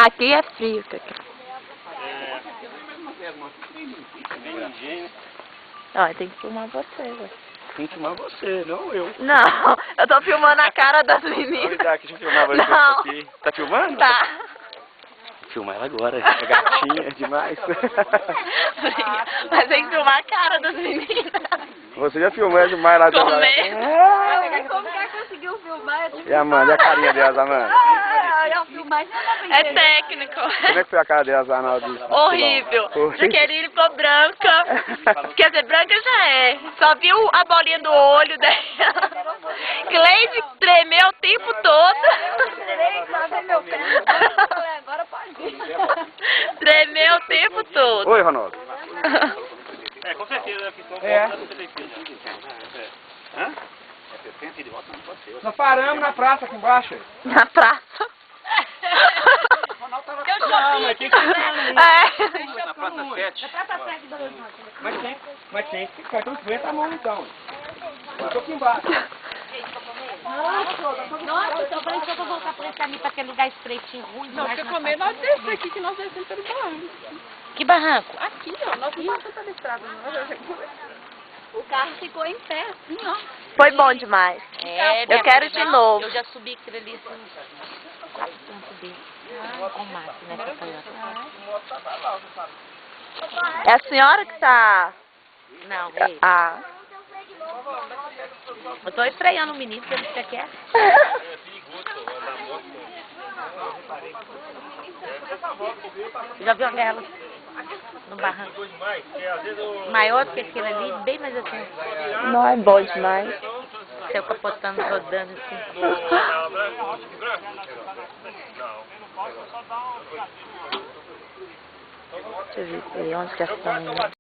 Aqui é frio, Cacá. Ó, tem que filmar você, ué. Tem que filmar você, não eu. Não, eu tô filmando a cara das meninas. Olha aqui, deixa eu filmar você Não. aqui. Tá filmando? Tá. Filma ela agora, é gatinha, é demais. Mas tem que filmar a cara das meninas. Você já filmou demais lá dentro. Como que conseguiu filmar? E a Amanda, e a carinha delas, Amanda? É técnico. Como é que foi a cara delas lá na hora do... Horrível. Jaqueline ficou branca. Quer dizer, branca já é. Só viu a bolinha do olho dela. Cleide tremeu o tempo todo. Tremeu o tempo todo. Oi, Ronaldo. Com certeza, Hã? Nós paramos na praça aqui embaixo. Na praça. Não, mas tem que É. na praça 7. Mas tem que ficar, então aguenta a mão então. Eu tô aqui embaixo. Nossa, então falei que eu vou voltar pra esse caminho, pra aquele lugar estreitinho, ruim. Não, quer comer, nós descemos aqui, que nós descemos pelo barranco. Que barranco? Aqui, ó, nós não passamos pela estrada, não. O carro ficou em pé, assim, ó. Foi bom demais. Eu quero de novo. Eu já subi aquilo ali, assim, 4 pontos dele. Com o mato, né, É a senhora que tá... Não, é ele. Ah. Eu tô estreando o menino, que ele fica quieto. Já viu aquela no barranco? Maior do que aquele ali, bem mais assim. Não é bom demais. Seu capotando, rodando assim. Deixa eu ver onde que é essa menina.